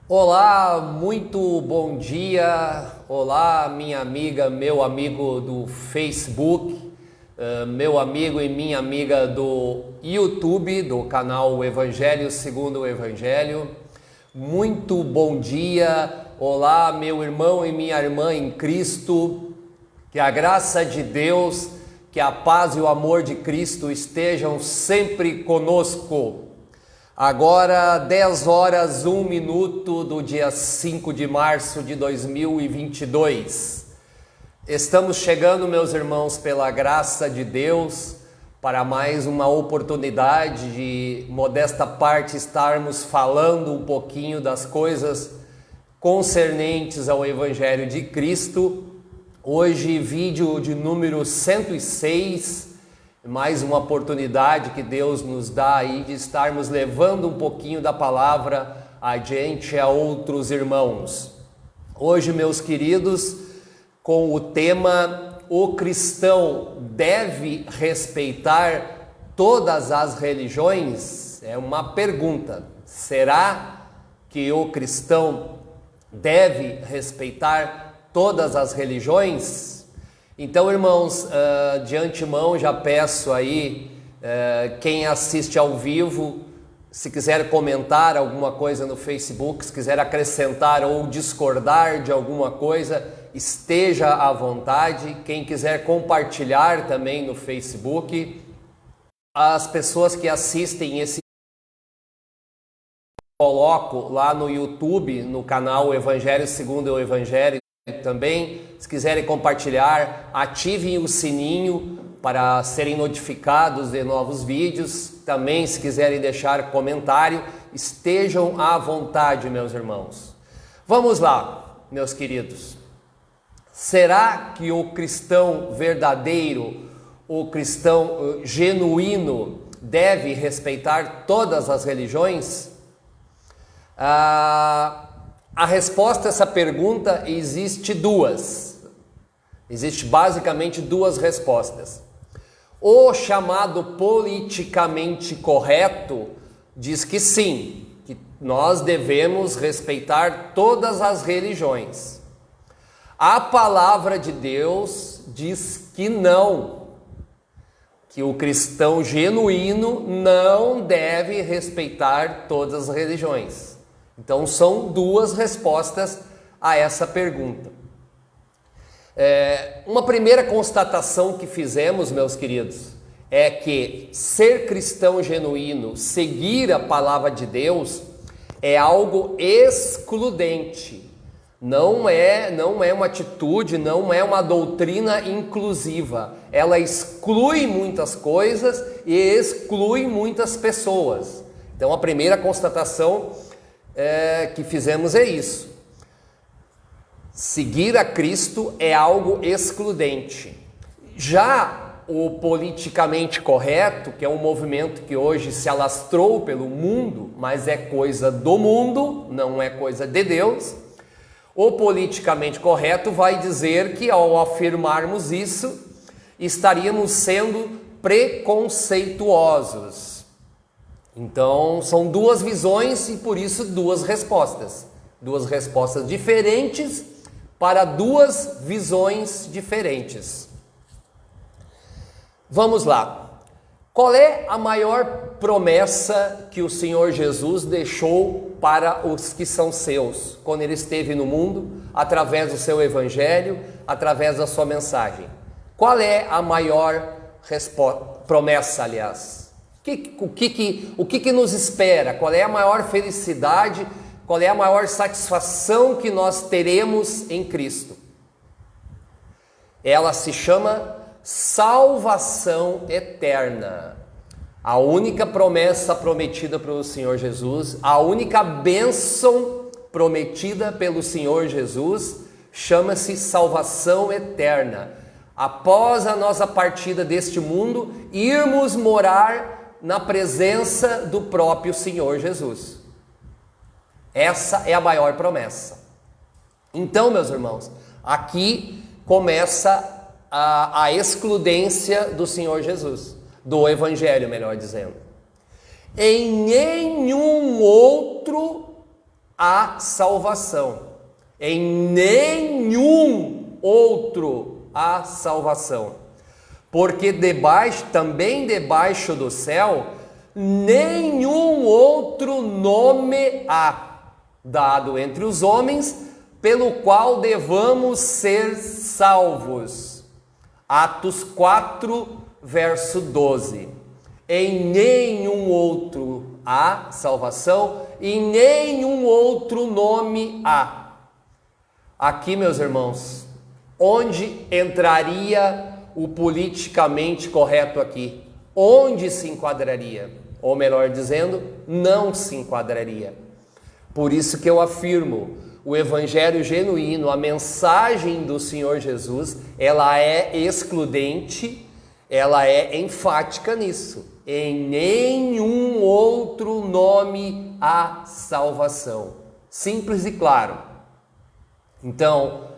Olá, muito bom dia. Olá, minha amiga, meu amigo do Facebook, meu amigo e minha amiga do YouTube, do canal Evangelho Segundo o Evangelho. Muito bom dia. Olá, meu irmão e minha irmã em Cristo. Que a graça de Deus, que a paz e o amor de Cristo estejam sempre conosco. Agora, 10 horas, 1 minuto do dia 5 de março de 2022. Estamos chegando, meus irmãos, pela graça de Deus, para mais uma oportunidade de, modesta parte, estarmos falando um pouquinho das coisas concernentes ao Evangelho de Cristo. Hoje, vídeo de número 106, mais uma oportunidade que Deus nos dá aí de estarmos levando um pouquinho da palavra adiante a outros irmãos. Hoje, meus queridos, com o tema: o cristão deve respeitar todas as religiões? É uma pergunta. Será que o cristão deve respeitar todas as religiões? Então, irmãos, de antemão já peço aí, quem assiste ao vivo, se quiser comentar alguma coisa no Facebook, se quiser acrescentar ou discordar de alguma coisa, esteja à vontade. Quem quiser compartilhar também no Facebook, as pessoas que assistem esse coloco lá no YouTube, no canal Evangelho Segundo o Evangelho. Também, se quiserem compartilhar, ativem o sininho para serem notificados de novos vídeos. Também, se quiserem deixar comentário, estejam à vontade, meus irmãos. Vamos lá, meus queridos. Será que o cristão verdadeiro, o cristão genuíno, deve respeitar todas as religiões? A resposta a essa pergunta existe duas. Existe basicamente duas respostas. O chamado politicamente correto diz que sim, que nós devemos respeitar todas as religiões. A palavra de Deus diz que não, que o cristão genuíno não deve respeitar todas as religiões. Então, são duas respostas a essa pergunta. Uma primeira constatação que fizemos, meus queridos, é que ser cristão genuíno, seguir a palavra de Deus, é algo excludente. Não é uma atitude, não é uma doutrina inclusiva. Ela exclui muitas coisas e exclui muitas pessoas. Então, a primeira constatação que fizemos é isso. Seguir a Cristo é algo excludente. Já o politicamente correto, que é um movimento que hoje se alastrou pelo mundo, mas é coisa do mundo, não é coisa de Deus. O politicamente correto vai dizer que, ao afirmarmos isso, estaríamos sendo preconceituosos. Então, são duas visões e, por isso, duas respostas. Duas respostas diferentes para duas visões diferentes. Vamos lá. Qual é a maior promessa que o Senhor Jesus deixou para os que são seus, quando Ele esteve no mundo, através do seu Evangelho, através da sua mensagem? Qual é a maior promessa, aliás? O que nos espera? Qual é a maior felicidade? Qual é a maior satisfação que nós teremos em Cristo? Ela se chama salvação eterna. A única promessa prometida pelo Senhor Jesus, a única bênção prometida pelo Senhor Jesus, chama-se salvação eterna. Após a nossa partida deste mundo, irmos morar na presença do próprio Senhor Jesus. Essa é a maior promessa. Então, meus irmãos, aqui começa a excludência do Senhor Jesus, do Evangelho, melhor dizendo. Em nenhum outro há salvação. Em nenhum outro há salvação. Porque também debaixo do céu, nenhum outro nome há, dado entre os homens, pelo qual devamos ser salvos. Atos 4, verso 12. Em nenhum outro há salvação, em nenhum outro nome há. Aqui, meus irmãos, onde entraria o politicamente correto aqui? Onde se enquadraria? Ou melhor dizendo, não se enquadraria. Por isso que eu afirmo, o evangelho genuíno, a mensagem do Senhor Jesus, ela é excludente, ela é enfática nisso. Em nenhum outro nome há salvação. Simples e claro. Então,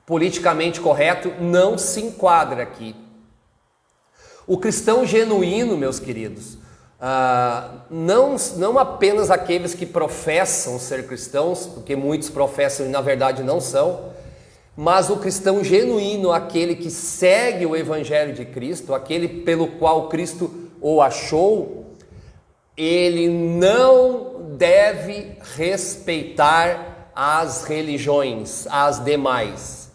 politicamente correto não se enquadra aqui. O cristão genuíno, meus queridos, não apenas aqueles que professam ser cristãos, porque muitos professam e na verdade não são, mas o cristão genuíno, aquele que segue o evangelho de Cristo, aquele pelo qual Cristo o achou, ele não deve respeitar as religiões, as demais.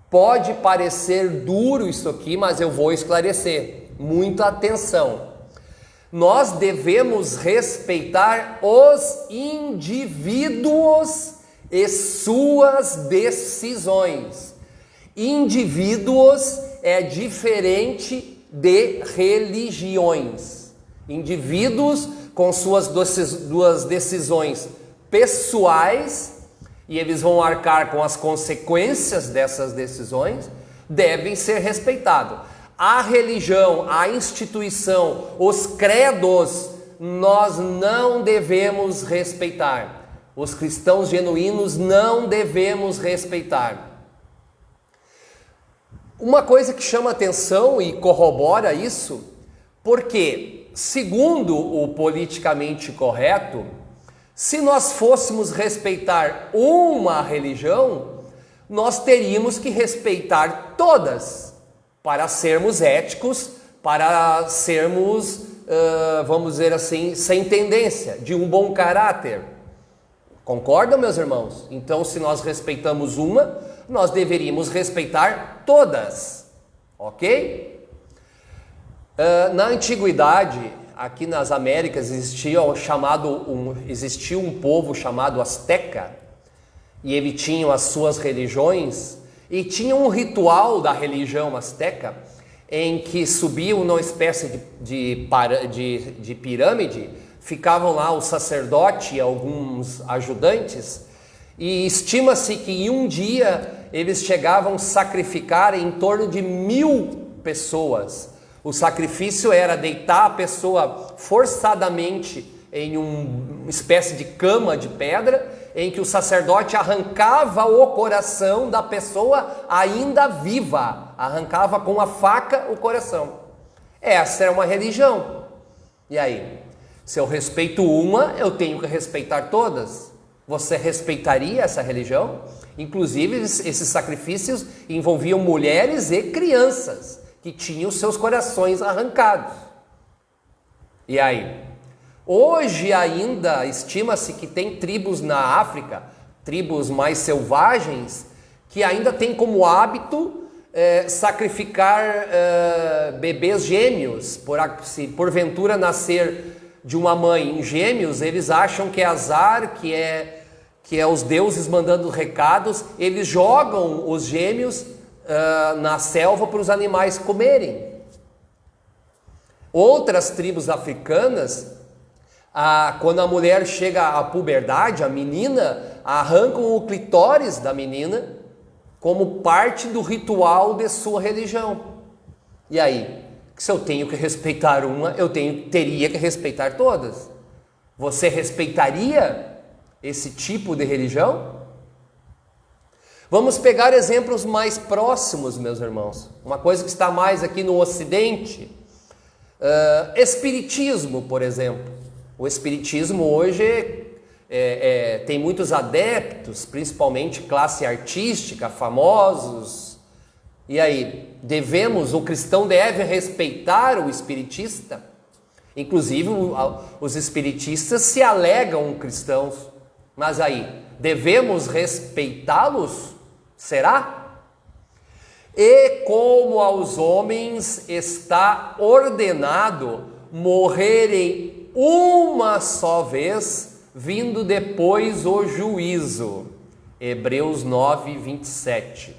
Pode parecer duro isso aqui, mas eu vou esclarecer. Muita atenção. Nós devemos respeitar os indivíduos e suas decisões. Indivíduos é diferente de religiões. Indivíduos com suas duas decisões pessoais, e eles vão arcar com as consequências dessas decisões, devem ser respeitados. A religião, a instituição, os credos, nós não devemos respeitar. Os cristãos genuínos não devemos respeitar. Uma coisa que chama atenção e corrobora isso, porque, segundo o politicamente correto, se nós fôssemos respeitar uma religião, nós teríamos que respeitar todas, para sermos éticos, para sermos, vamos dizer assim, sem tendência, de um bom caráter. Concordam, meus irmãos? Então, se nós respeitamos uma, nós deveríamos respeitar todas, ok? Na antiguidade, aqui nas Américas, existia um povo chamado Azteca, e ele tinha as suas religiões, e tinha um ritual da religião azteca, em que subiam numa espécie de pirâmide, ficavam lá o sacerdote e alguns ajudantes, e estima-se que em um dia eles chegavam a sacrificar em torno de 1000 pessoas. O sacrifício era deitar a pessoa forçadamente em uma espécie de cama de pedra, em que o sacerdote arrancava o coração da pessoa ainda viva, arrancava com a faca o coração. Essa era uma religião. E aí? Se eu respeito uma, eu tenho que respeitar todas. Você respeitaria essa religião? Inclusive, esses sacrifícios envolviam mulheres e crianças que tinham seus corações arrancados. E aí? Hoje ainda estima-se que tem tribos na África, tribos mais selvagens, que ainda tem como hábito sacrificar bebês gêmeos. Se porventura nascer de uma mãe em gêmeos, eles acham que é azar, que é os deuses mandando recados, eles jogam os gêmeos na selva para os animais comerem. Outras tribos africanas, quando a mulher chega à puberdade, a menina, arrancam o clitóris da menina como parte do ritual de sua religião. E aí? Se eu tenho que respeitar uma, eu teria que respeitar todas. Você respeitaria esse tipo de religião? Vamos pegar exemplos mais próximos, meus irmãos. Uma coisa que está mais aqui no Ocidente. Espiritismo, por exemplo. O espiritismo hoje tem muitos adeptos, principalmente classe artística, famosos. E aí, o cristão deve respeitar o espiritista? Inclusive, os espiritistas se alegam cristãos. Mas aí, devemos respeitá-los? Será? E como aos homens está ordenado morrerem uma só vez, vindo depois o juízo. Hebreus 9, 27.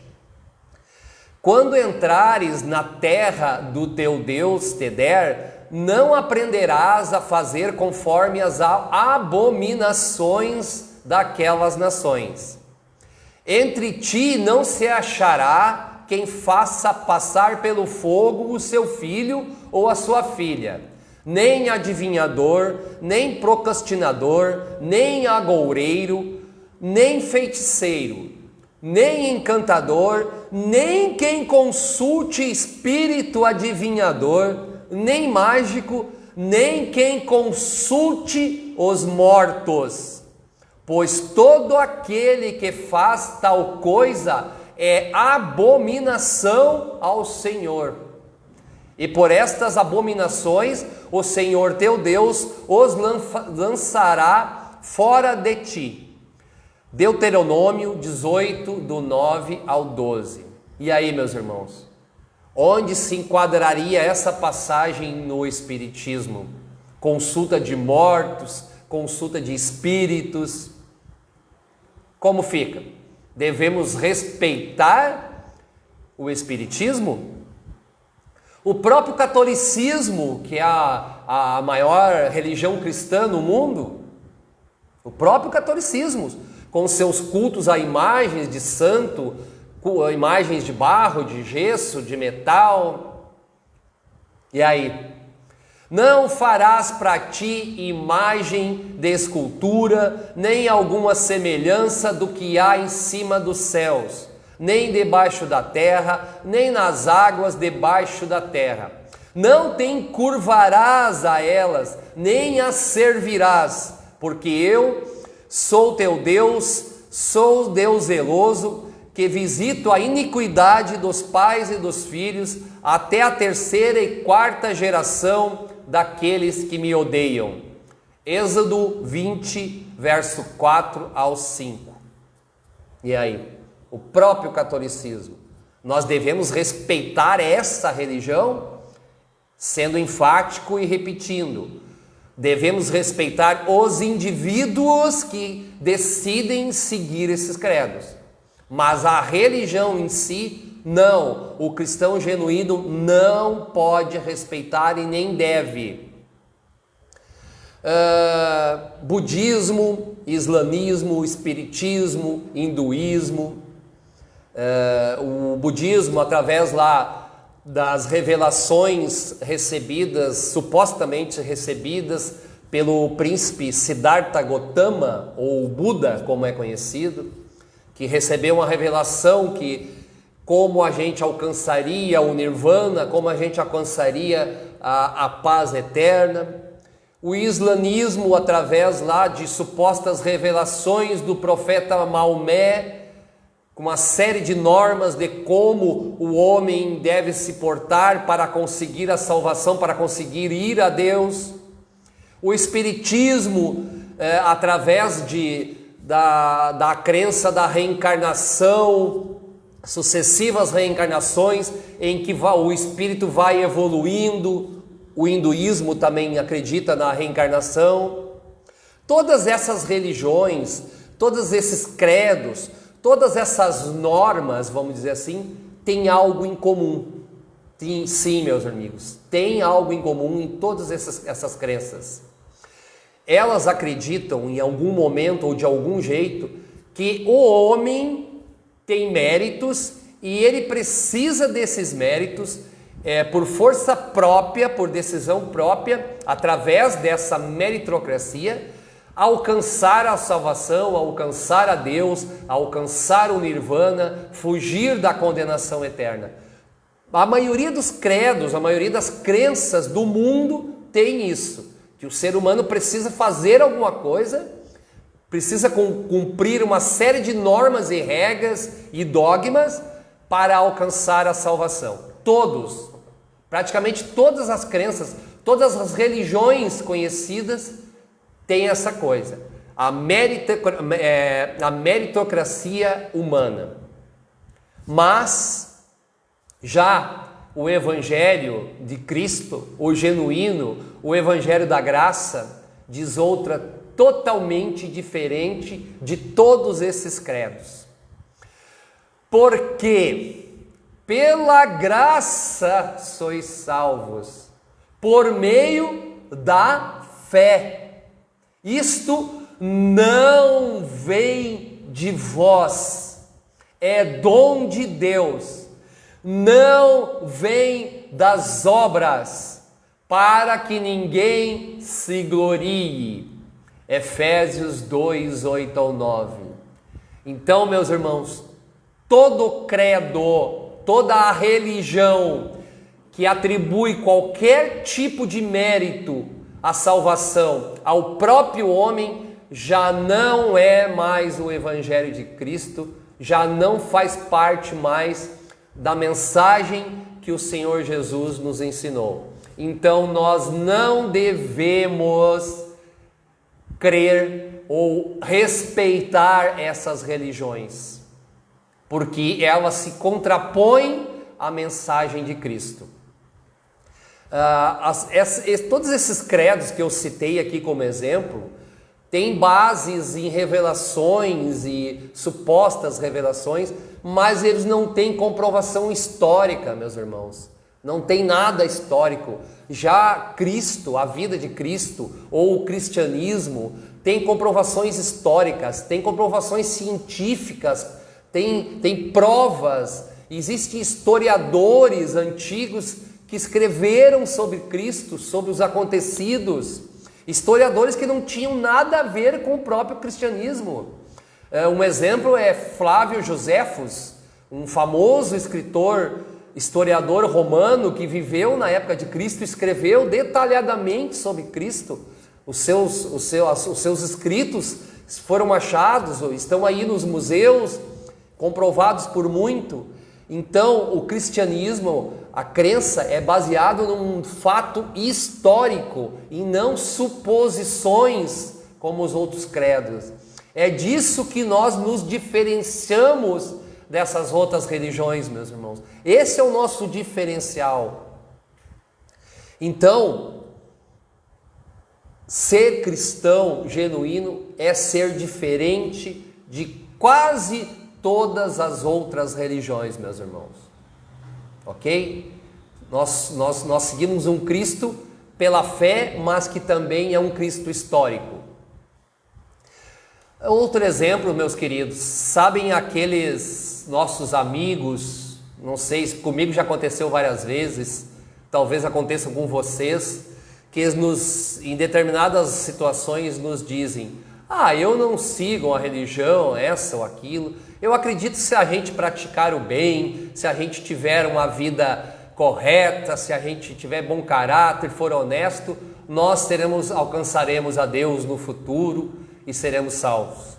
Quando entrares na terra do teu Deus te der, não aprenderás a fazer conforme as abominações daquelas nações. Entre ti não se achará quem faça passar pelo fogo o seu filho ou a sua filha, nem adivinhador, nem procrastinador, nem agoureiro, nem feiticeiro, nem encantador, nem quem consulte espírito adivinhador, nem mágico, nem quem consulte os mortos. Pois todo aquele que faz tal coisa é abominação ao Senhor. E por estas abominações o Senhor teu Deus os lançará fora de ti. Deuteronômio 18, do 9 ao 12. E aí, meus irmãos, onde se enquadraria essa passagem no Espiritismo? Consulta de mortos, consulta de espíritos. Como fica? Devemos respeitar o Espiritismo? O próprio catolicismo, que é a maior religião cristã no mundo, o próprio catolicismo, com seus cultos a imagens de santo, imagens de barro, de gesso, de metal. E aí? Não farás para ti imagem de escultura, nem alguma semelhança do que há em cima dos céus, nem debaixo da terra, nem nas águas debaixo da terra. Não te encurvarás a elas, nem as servirás, porque eu sou teu Deus, sou Deus zeloso, que visito a iniquidade dos pais e dos filhos, até a terceira e quarta geração daqueles que me odeiam. Êxodo 20, verso 4 ao 5. E aí? O próprio catolicismo. Nós devemos respeitar essa religião, sendo enfático e repetindo. Devemos respeitar os indivíduos que decidem seguir esses credos. Mas a religião em si, não. O cristão genuíno não pode respeitar e nem deve. Budismo, islamismo, espiritismo, hinduísmo. O budismo, através lá das revelações recebidas, supostamente recebidas pelo príncipe Siddhartha Gautama, ou Buda, como é conhecido, que recebeu uma revelação que como a gente alcançaria o nirvana, como a gente alcançaria a paz eterna. O islamismo, através lá de supostas revelações do profeta Maomé, com uma série de normas de como o homem deve se portar para conseguir a salvação, para conseguir ir a Deus. O espiritismo, através da crença da reencarnação, sucessivas reencarnações em que o espírito vai evoluindo. O hinduísmo também acredita na reencarnação. Todas essas religiões, todos esses credos, todas essas normas, vamos dizer assim, têm algo em comum. Sim, meus amigos, tem algo em comum em todas essas crenças. Elas acreditam em algum momento ou de algum jeito que o homem tem méritos e ele precisa desses méritos por força própria, por decisão própria, através dessa meritocracia, alcançar a salvação, alcançar a Deus, alcançar o nirvana, fugir da condenação eterna. A maioria dos credos, a maioria das crenças do mundo tem isso, que o ser humano precisa fazer alguma coisa precisa cumprir uma série de normas e regras e dogmas para alcançar a salvação. Todos, praticamente todas as crenças, todas as religiões conhecidas têm essa coisa, a meritocracia humana. Mas já o Evangelho de Cristo, o genuíno, o Evangelho da graça, diz outra totalmente diferente de todos esses credos. Porque pela graça sois salvos, por meio da fé. Isto não vem de vós, é dom de Deus, não vem das obras, para que ninguém se glorie. Efésios 2, 8 ao 9. Então, meus irmãos, todo credo, toda a religião que atribui qualquer tipo de mérito à salvação ao próprio homem, já não é mais o Evangelho de Cristo, já não faz parte mais da mensagem que o Senhor Jesus nos ensinou. Então nós não devemos crer ou respeitar essas religiões, porque elas se contrapõem à mensagem de Cristo. Todos esses credos que eu citei aqui como exemplo, têm bases em revelações e supostas revelações, mas eles não têm comprovação histórica, meus irmãos. Não tem nada histórico. Já Cristo, a vida de Cristo, ou o cristianismo, tem comprovações históricas, tem comprovações científicas, tem provas. Existem historiadores antigos que escreveram sobre Cristo, sobre os acontecidos. Historiadores que não tinham nada a ver com o próprio cristianismo. Um exemplo é Flávio Joséfos, um famoso escritor, historiador romano que viveu na época de Cristo, escreveu detalhadamente sobre Cristo. Os seus escritos foram achados, estão aí nos museus, comprovados por muito. Então, o cristianismo, a crença é baseado num fato histórico e não suposições como os outros credos. É disso que nós nos diferenciamos dessas outras religiões, meus irmãos. Esse é o nosso diferencial. Então, ser cristão genuíno é ser diferente de quase todas as outras religiões, meus irmãos. Ok? Nós seguimos um Cristo pela fé, mas que também é um Cristo histórico. Outro exemplo, meus queridos, sabem aqueles nossos amigos, não sei se comigo já aconteceu várias vezes, talvez aconteça com vocês, que em determinadas situações nos dizem: eu não sigo a religião, essa ou aquilo. Eu acredito que se a gente praticar o bem, se a gente tiver uma vida correta, se a gente tiver bom caráter, for honesto, nós alcançaremos a Deus no futuro e seremos salvos.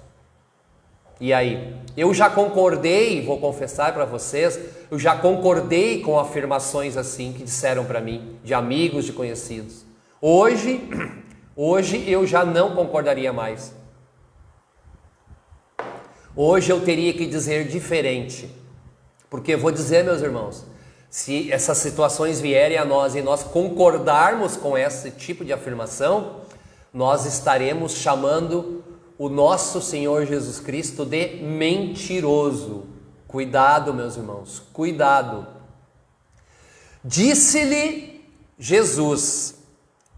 E aí? Eu já concordei, vou confessar para vocês, eu já concordei com afirmações assim que disseram para mim, de amigos, de conhecidos. Hoje eu já não concordaria mais. Hoje eu teria que dizer diferente, porque vou dizer, meus irmãos, se essas situações vierem a nós e nós concordarmos com esse tipo de afirmação, nós estaremos chamando o nosso Senhor Jesus Cristo de mentiroso. Cuidado, meus irmãos, cuidado. Disse-lhe Jesus: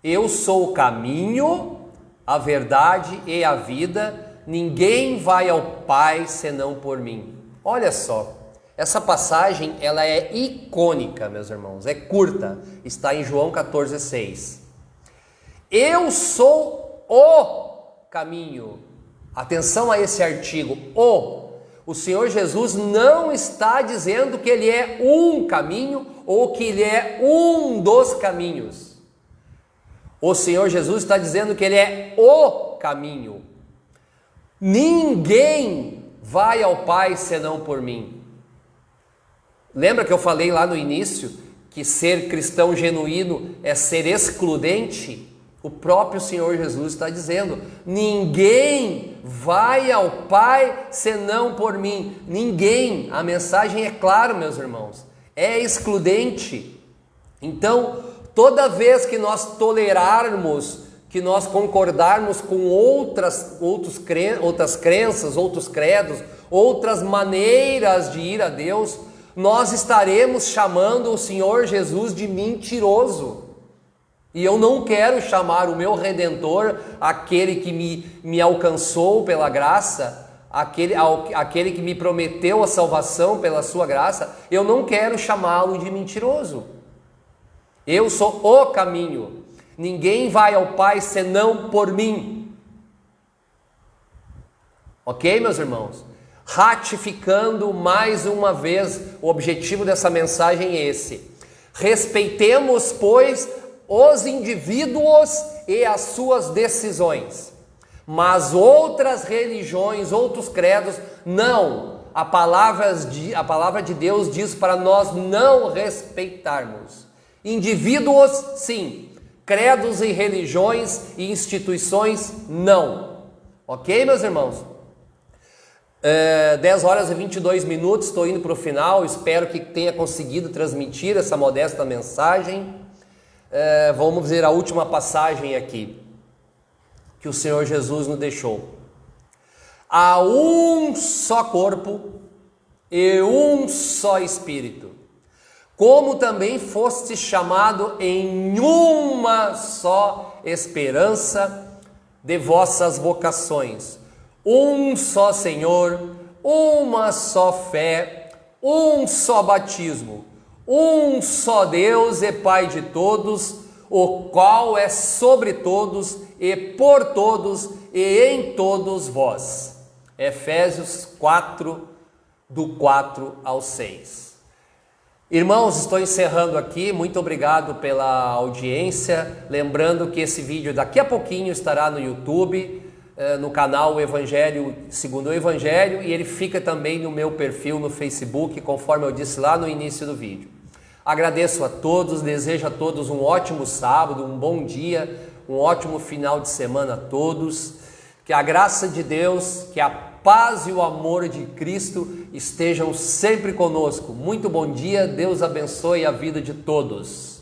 eu sou o caminho, a verdade e a vida. Ninguém vai ao Pai senão por mim. Olha só, essa passagem ela é icônica, meus irmãos, é curta, está em João 14,6. Eu sou o caminho. Atenção a esse artigo, o Senhor Jesus não está dizendo que Ele é um caminho ou que Ele é um dos caminhos. O Senhor Jesus está dizendo que Ele é o caminho. Ninguém vai ao Pai senão por mim. Lembra que eu falei lá no início que ser cristão genuíno é ser excludente? O próprio Senhor Jesus está dizendo: ninguém vai ao Pai senão por mim. Ninguém. A mensagem é clara, meus irmãos. É excludente. Então, toda vez que nós tolerarmos, que nós concordarmos com outras crenças, outros credos, outras maneiras de ir a Deus, nós estaremos chamando o Senhor Jesus de mentiroso. E eu não quero chamar o meu Redentor, aquele que me alcançou pela graça, aquele que me prometeu a salvação pela sua graça, eu não quero chamá-lo de mentiroso. Eu sou o caminho. Ninguém vai ao Pai senão por mim. Ok, meus irmãos? Ratificando mais uma vez, o objetivo dessa mensagem é esse: respeitemos, pois, os indivíduos e as suas decisões, mas outras religiões, outros credos, não. A palavra de Deus diz para nós não respeitarmos. Indivíduos, sim. Credos e religiões e instituições, não. Ok, meus irmãos? 10 horas e 22 minutos, estou indo para o final, espero que tenha conseguido transmitir essa modesta mensagem. Vamos ver a última passagem aqui, que o Senhor Jesus nos deixou. Há um só corpo e um só Espírito, como também foste chamado em uma só esperança de vossas vocações. Um só Senhor, uma só fé, um só batismo, um só Deus e Pai de todos, o qual é sobre todos e por todos e em todos vós. Efésios 4, do 4 ao 6. Irmãos, estou encerrando aqui, muito obrigado pela audiência, lembrando que esse vídeo daqui a pouquinho estará no YouTube, no canal Evangelho Segundo o Evangelho, e ele fica também no meu perfil no Facebook, conforme eu disse lá no início do vídeo. Agradeço a todos, desejo a todos um ótimo sábado, um bom dia, um ótimo final de semana a todos, que a graça de Deus, que a paz e o amor de Cristo estejam sempre conosco. Muito bom dia, Deus abençoe a vida de todos.